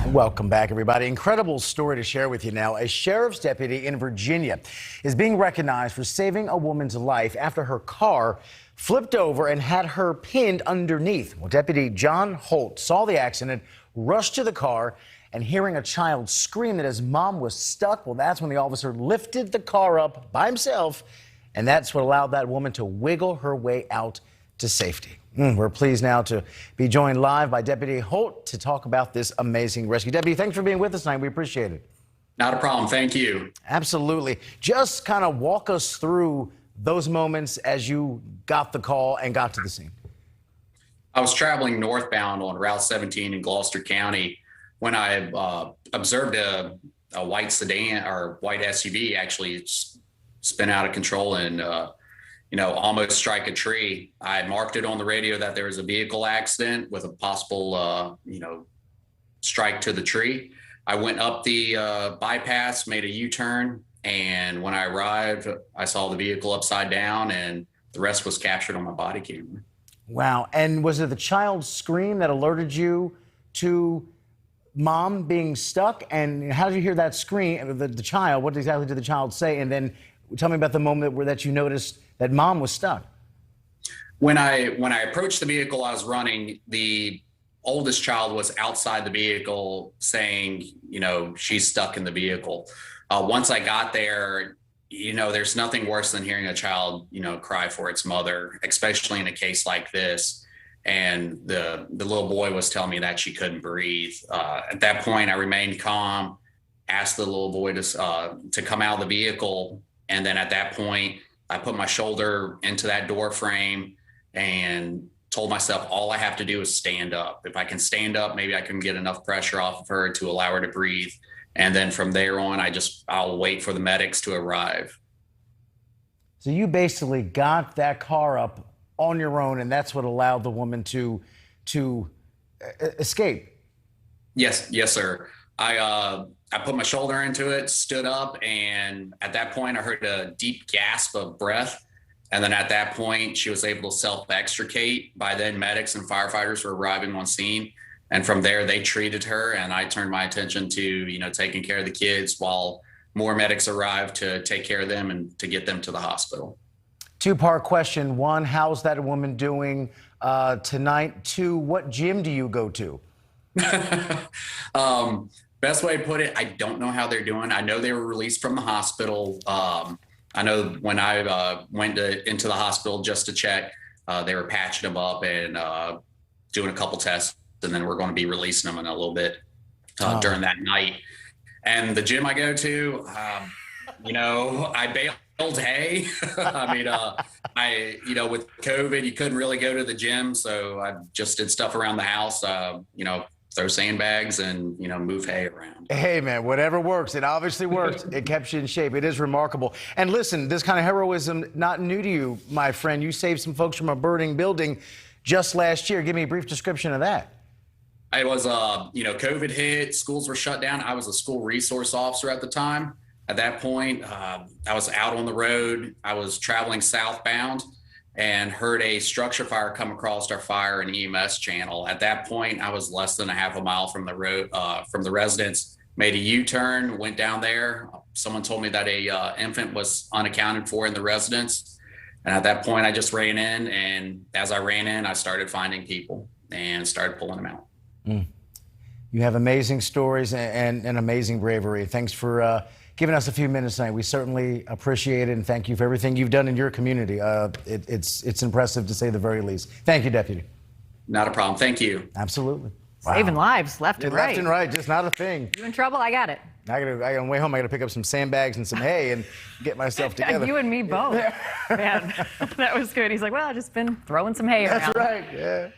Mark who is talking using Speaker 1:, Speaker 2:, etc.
Speaker 1: Welcome back, everybody. Incredible story to share with you now. A sheriff's deputy in Virginia is being recognized for saving a woman's life after her car flipped over and had her pinned underneath. Well, Deputy John Holt saw the accident, rushed to the car, and hearing a child scream that his mom was stuck, well, that's when the officer lifted the car up by himself, and that's what allowed that woman to wiggle her way out to safety. We're pleased now to be joined live by Deputy Holt to talk about this amazing rescue. Deputy, thanks for being with us tonight. We appreciate it.
Speaker 2: Not a problem. Thank you.
Speaker 1: Absolutely. Just kind of walk us through those moments as you got the call and got to the scene.
Speaker 2: I was traveling northbound on Route 17 in Gloucester County when I observed a white sedan or white SUV actually spin out of control and almost strike a tree. I marked it on the radio that there was a vehicle accident with a possible, strike to the tree. I went up the bypass, made a U-turn, and when I arrived, I saw the vehicle upside down, and the rest was captured on my body camera.
Speaker 1: Wow. And was it the child's scream that alerted you to mom being stuck? And how did you hear that scream, the child? What exactly did the child say? And then tell me about the moment that you noticed that mom was stuck.
Speaker 2: When I approached the vehicle I was running, the oldest child was outside the vehicle saying, she's stuck in the vehicle. Once I got there, there's nothing worse than hearing a child, cry for its mother, especially in a case like this. And the little boy was telling me that she couldn't breathe. At that point, I remained calm, asked the little boy to come out of the vehicle. And then at that point, I put my shoulder into that door frame and told myself all I have to do is stand up. If I can stand up, maybe I can get enough pressure off of her to allow her to breathe. And then from there on, I'll wait for the medics to arrive.
Speaker 1: So you basically got that car up on your own, and that's what allowed the woman to escape.
Speaker 2: Yes, sir. I put my shoulder into it, stood up, and at that point I heard a deep gasp of breath. And then at that point, she was able to self-extricate. By then, medics and firefighters were arriving on scene. And from there, they treated her, and I turned my attention to, taking care of the kids while more medics arrived to take care of them and to get them to the hospital.
Speaker 1: Two-part question. One, how's that woman doing tonight? Two, what gym do you go to?
Speaker 2: Best way to put it, I don't know how they're doing. I know they were released from the hospital. I know when I went into the hospital just to check, they were patching them up and doing a couple tests, and then we're going to be releasing them in a little bit during that night. And the gym I go to, I baled hay. I mean, with COVID, you couldn't really go to the gym, so I just did stuff around the house. Throw sandbags and, move hay around.
Speaker 1: Hey, man, whatever works. It obviously works. It kept you in shape. It is remarkable. And listen, this kind of heroism, not new to you, my friend. You saved some folks from a burning building just last year. Give me a brief description of that.
Speaker 2: It was, COVID hit, schools were shut down. I was a school resource officer at the time. At that point, I was out on the road. I was traveling southbound and heard a structure fire come across our fire and EMS channel. At that point, I was less than a half a mile from the road, from the residence, made a U-turn, went down there. Someone told me that a infant was unaccounted for in the residence. And at that point, I just ran in. And as I ran in, I started finding people and started pulling them out.
Speaker 1: You have amazing stories and amazing bravery. Thanks for giving us a few minutes tonight. We certainly appreciate it, and thank you for everything you've done in your community. It's impressive, to say the very least. Thank you, Deputy.
Speaker 2: Not a problem. Thank you.
Speaker 1: Absolutely.
Speaker 3: Saving lives left and right.
Speaker 1: Left and right, just not a thing.
Speaker 3: You in trouble? I got it.
Speaker 1: I gotta way home. I gotta pick up some sandbags and some hay and get myself together.
Speaker 3: You and me both. Man, that was good. He's like, well, I've just been throwing some hay around.
Speaker 1: That's right. Yeah.